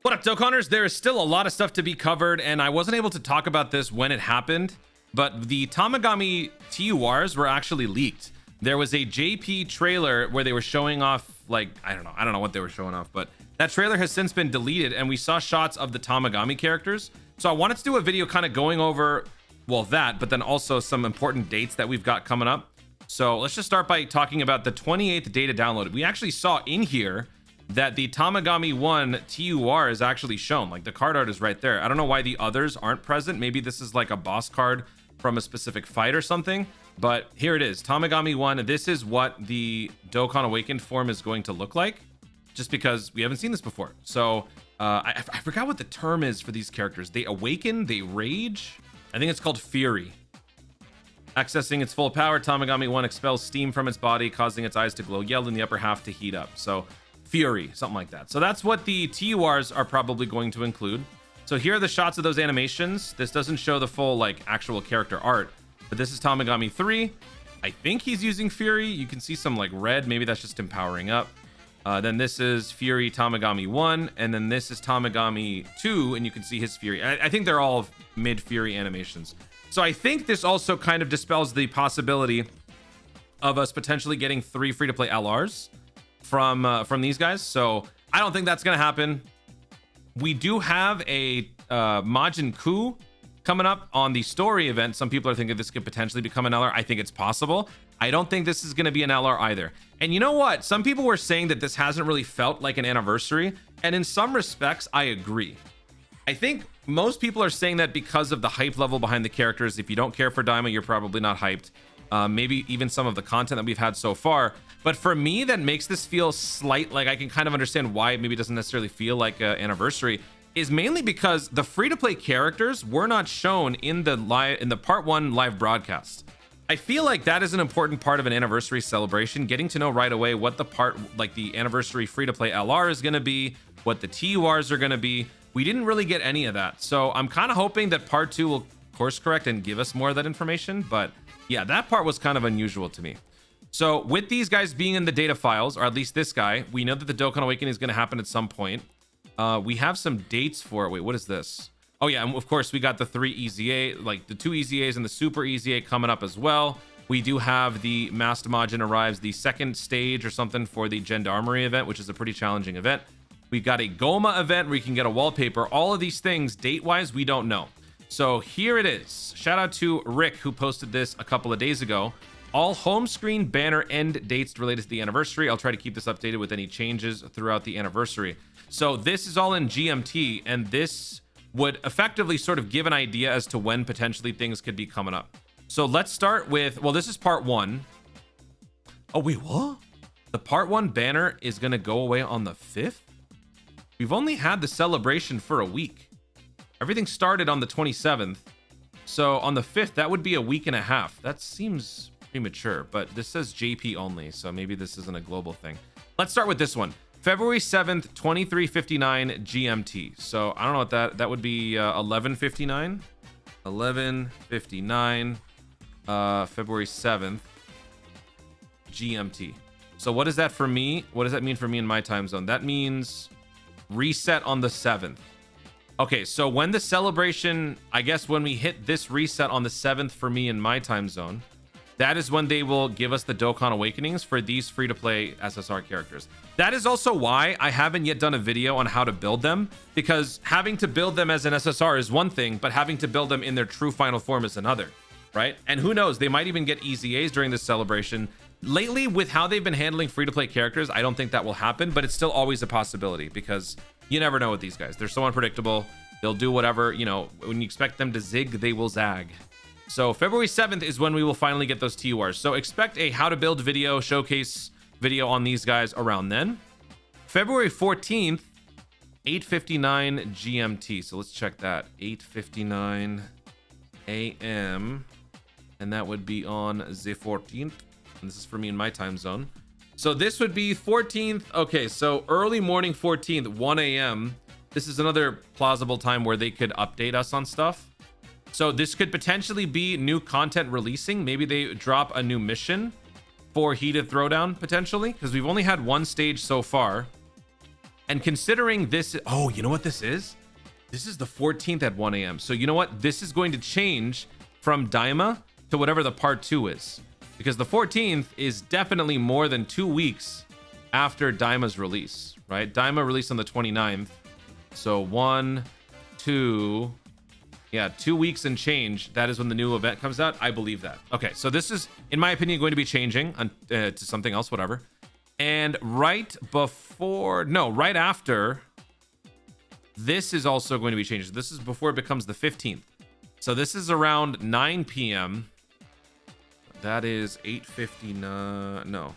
What up, Dokkanners? There is still a lot of stuff to be covered, and I wasn't able to talk about this when it happened, but the Tamagami TURs were actually leaked. There was a JP trailer where they were showing off, like, I don't know what they were showing off, but that trailer has since been deleted, and we saw shots of the Tamagami characters. So I wanted to do a video kind of going over, well, that, but then also some important dates that we've got coming up. So let's just start by talking about the 28th data downloaded. We actually saw in here that the Tamagami 1 TUR is actually shown. Like, the card art is right there. I don't know why the others aren't present. Maybe this is like a boss card from a specific fight or something, but here it is, Tamagami 1. This is what the Dokkan Awakened form is going to look like, just because we haven't seen this before. So I forgot what the term is for these characters. They awaken, they rage. I think it's called Fury. Accessing its full power, Tamagami 1 expels steam from its body, causing its eyes to glow yellow and the upper half to heat up. So Fury, something like that. So that's what the TURs are probably going to include. So here are the shots of those animations. This doesn't show the full, like, actual character art, but this is Tamagami 3. I think he's using Fury. You can see some, like, red. Maybe that's just him powering up. Then this is Fury Tamagami 1, and then this is Tamagami 2, and you can see his Fury. I think they're all mid-Fury animations. So I think this also kind of dispels the possibility of us potentially getting 3 free-to-play LRs from these guys. So I don't think that's going to happen. We do have a Majin Ku coming up on the story event. Some people are thinking this could potentially become an LR. I think it's possible. I don't think this is going to be an LR either. And you know what? Some people were saying that this hasn't really felt like an anniversary. And in some respects, I agree. I think most people are saying that because of the hype level behind the characters. If you don't care for Daima, you're probably not hyped. Maybe even some of the content that we've had so far. But for me, that makes this feel slight, like I can kind of understand why it maybe doesn't necessarily feel like an anniversary, is mainly because the free-to-play characters were not shown in the part 1 live broadcast. I feel like that is an important part of an anniversary celebration, getting to know right away what the part, like the anniversary free-to-play LR is going to be, what the TURs are going to be. We didn't really get any of that. So I'm kind of hoping that part 2 will course correct and give us more of that information. But yeah, that part was kind of unusual to me. So with these guys being in the data files, or at least this guy, we know that the Dokkan Awakening is going to happen at some point. We have some dates for it. Wait, what is this? Oh yeah, and of course we got the 3 EZA, like the 2 EZAs and the Super EZA coming up as well. We do have the Masked Majin arrives, the second stage or something for the Gendarmerie event, which is a pretty challenging event. We've got a Goma event where you can get a wallpaper. All of these things, date-wise, we don't know. So here it is. Shout out to Rick, who posted this a couple of days ago. All home screen banner end dates related to the anniversary. I'll try to keep this updated with any changes throughout the anniversary. So this is all in GMT, and this would effectively sort of give an idea as to when potentially things could be coming up. So let's start with, well, this is part 1. Oh, wait, what? The part 1 banner is going to go away on the 5th? We've only had the celebration for a week. Everything started on the 27th. So on the 5th, that would be a week and a half. That seems premature, but this says JP only, so maybe this isn't a global thing. Let's start with this one. February 7th, 23:59 GMT. So I don't know what that would be 11:59. 11:59 February 7th GMT. So what is that for me? What does that mean for me in my time zone? That means reset on the 7th. Okay, so when the celebration, I guess when we hit this reset on the 7th for me in my time zone, that is when they will give us the Dokkan Awakenings for these free-to-play SSR characters. That is also why I haven't yet done a video on how to build them, because having to build them as an SSR is one thing, but having to build them in their true final form is another, right? And who knows, they might even get EZAs during this celebration. Lately, with how they've been handling free-to-play characters, I don't think that will happen, but it's still always a possibility, because you never know with these guys. They're so unpredictable. They'll do whatever, you know, when you expect them to zig, they will zag. So February 7th is when we will finally get those TURs. So expect a how to build video, showcase video on these guys around then. February 14th, 8:59 GMT. So let's check that. 8:59 a.m. And that would be on the 14th. And this is for me in my time zone. So this would be 14th. Okay, so early morning 14th, 1 a.m. This is another plausible time where they could update us on stuff. So this could potentially be new content releasing. Maybe they drop a new mission for Heated Throwdown potentially, because we've only had one stage so far. And considering this, oh, you know what this is? This is the 14th at 1 a.m. So you know what? This is going to change from Daima to whatever the part 2 is. Because the 14th is definitely more than 2 weeks after Daima's release, right? Daima released on the 29th. So 1, 2, yeah, 2 weeks and change. That is when the new event comes out. I believe that. Okay, so this is, in my opinion, going to be changing to something else, whatever. And right after, this is also going to be changed. This is before it becomes the 15th. So this is around 9 p.m. That is 8:59. No.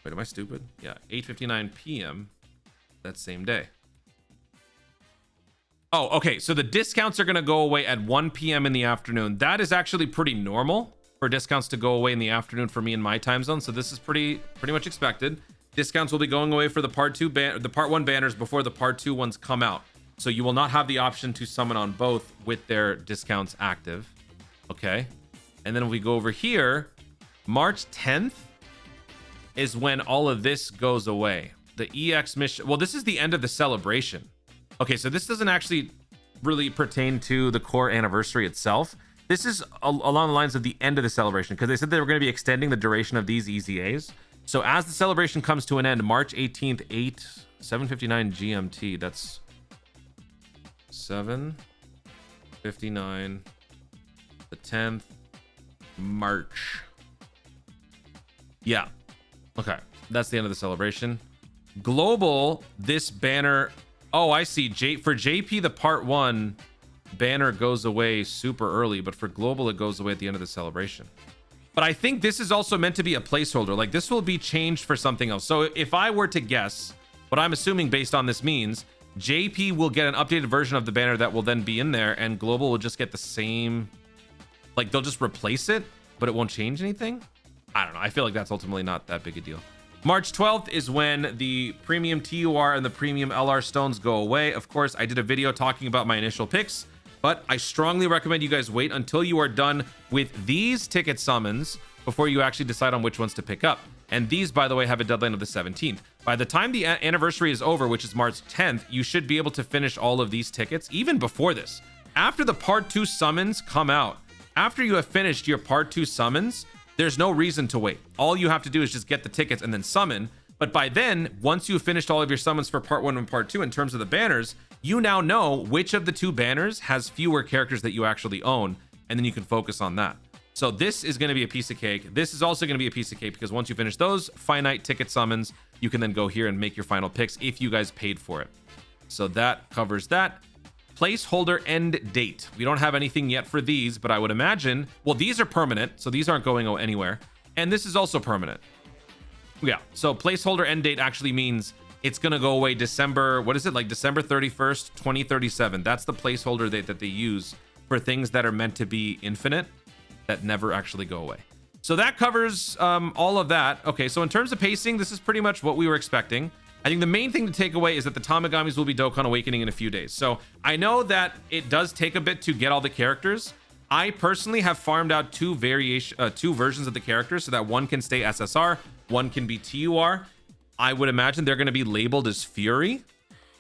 Wait, am I stupid? Yeah, 8:59 p.m. that same day. Oh, okay. So the discounts are going to go away at 1 p.m. in the afternoon. That is actually pretty normal for discounts to go away in the afternoon for me in my time zone. So this is pretty much expected. Discounts will be going away for the part 1 banners before the part 2 ones come out. So you will not have the option to summon on both with their discounts active. Okay. And then if we go over here, March 10th is when all of this goes away. The EX mission. Well, this is the end of the celebration. Okay, so this doesn't actually really pertain to the core anniversary itself. This is along the lines of the end of the celebration, because they said they were going to be extending the duration of these EZAs. So as the celebration comes to an end, March 18th, 7:59 GMT. That's 7:59, the 10th, March. Yeah. Okay. That's the end of the celebration. Global, this banner. Oh, I see. For JP, the part 1 banner goes away super early, but for global, it goes away at the end of the celebration. But I think this is also meant to be a placeholder. Like, this will be changed for something else. So if I were to guess, what I'm assuming based on this means, JP will get an updated version of the banner that will then be in there, and global will just get the same. Like, they'll just replace it, but it won't change anything. I don't know. I feel like that's ultimately not that big a deal. March 12th is when the premium TUR and the premium LR stones go away. Of course, I did a video talking about my initial picks, but I strongly recommend you guys wait until you are done with these ticket summons before you actually decide on which ones to pick up. And these, by the way, have a deadline of the 17th. By the time the anniversary is over, which is March 10th, you should be able to finish all of these tickets even before this. After the part 2 summons come out, after you have finished your part 2 summons, there's no reason to wait. All you have to do is just get the tickets and then summon. But by then, once you've finished all of your summons for part 1 and part 2 in terms of the banners, you now know which of the 2 banners has fewer characters that you actually own, and then you can focus on that. So this is going to be a piece of cake. This is also going to be a piece of cake because once you finish those finite ticket summons, you can then go here and make your final picks if you guys paid for it. So that covers that. Placeholder end date. We don't have anything yet for these, but I would imagine, well, these are permanent, so these aren't going anywhere. And this is also permanent. Yeah, so placeholder end date actually means it's going to go away December, what is it, like December 31st, 2037. That's the placeholder date that they use for things that are meant to be infinite, that never actually go away. So that covers all of that. Okay, so in terms of pacing, this is pretty much what we were expecting. I think the main thing to take away is that the Tamagamis will be Dokkan Awakening in a few days. So I know that it does take a bit to get all the characters. I personally have farmed out two versions of the characters so that one can stay SSR, one can be TUR. I would imagine they're going to be labeled as Fury.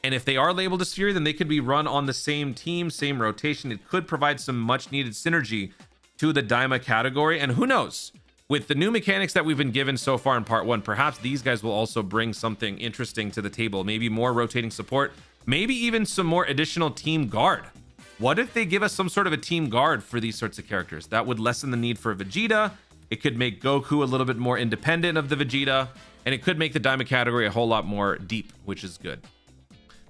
And if they are labeled as Fury, then they could be run on the same team, same rotation. It could provide some much needed synergy to the Daima category. And who knows? With the new mechanics that we've been given so far in part 1, perhaps these guys will also bring something interesting to the table. Maybe more rotating support, maybe even some more additional team guard. What if they give us some sort of a team guard for these sorts of characters? That would lessen the need for Vegeta. It could make Goku a little bit more independent of the Vegeta, and it could make the Daima category a whole lot more deep, which is good.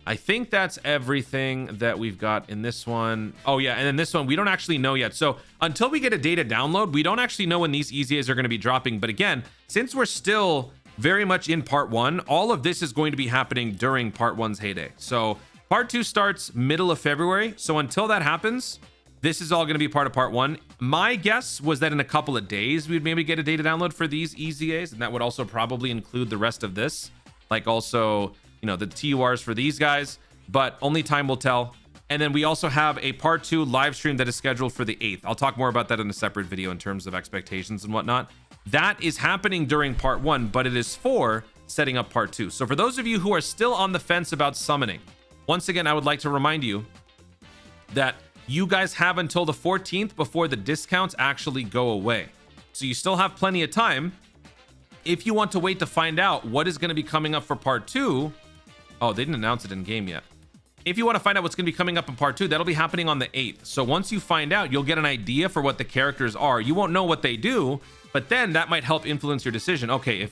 I think that's everything that we've got in this one. Oh yeah, and then this one, we don't actually know yet. So until we get a data download, we don't actually know when these EZAs are going to be dropping. But again, since we're still very much in part 1, all of this is going to be happening during part 1's heyday. So part 2 starts middle of February. So until that happens, this is all going to be part of part 1. My guess was that in a couple of days, we'd maybe get a data download for these EZAs. And that would also probably include the rest of this. Like also, you know, the TURs for these guys, but only time will tell. And then we also have a part 2 live stream that is scheduled for the 8th. I'll talk more about that in a separate video in terms of expectations and whatnot. That is happening during part 1, but it is for setting up part 2. So for those of you who are still on the fence about summoning, once again, I would like to remind you that you guys have until the 14th before the discounts actually go away. So you still have plenty of time. If you want to wait to find out what is going to be coming up for part 2, oh, they didn't announce it in game yet. If you want to find out what's going to be coming up in part 2, that'll be happening on the 8th. So once you find out, you'll get an idea for what the characters are. You won't know what they do, but then that might help influence your decision. Okay,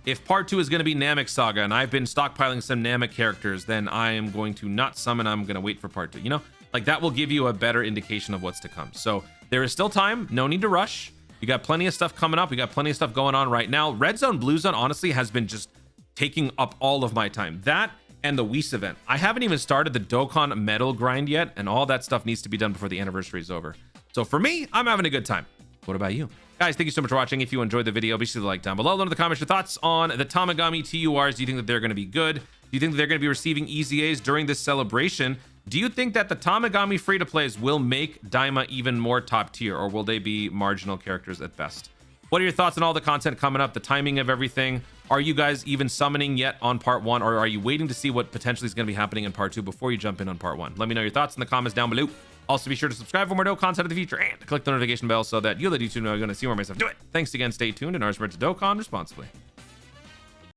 if part 2 is going to be Namek Saga and I've been stockpiling some Namek characters, then I am going to not summon. I'm going to wait for part 2. You know, like that will give you a better indication of what's to come. So there is still time. No need to rush. You got plenty of stuff coming up. We got plenty of stuff going on right now. Red Zone, Blue Zone, honestly, has been just taking up all of my time. That and the Whis event. I haven't even started the Dokkan medal grind yet, and all that stuff needs to be done before the anniversary is over. So for me, I'm having a good time. What about you? Guys, thank you so much for watching. If you enjoyed the video, be sure to like down below. Let me know in the comments your thoughts on the Tamagami TURs. Do you think that they're going to be good? Do you think that they're going to be receiving EZAs during this celebration? Do you think that the Tamagami free-to-plays will make Daima even more top tier, or will they be marginal characters at best? What are your thoughts on all the content coming up, the timing of everything? Are you guys even summoning yet on part 1, or are you waiting to see what potentially is going to be happening in part 2 before you jump in on part 1? Let me know your thoughts in the comments down below. Also, be sure to subscribe for more dope content in the future and click the notification bell so that you'll let YouTube know you're going to see more of my stuff. Do it. Thanks again. Stay tuned, and ours to Dokkan responsibly.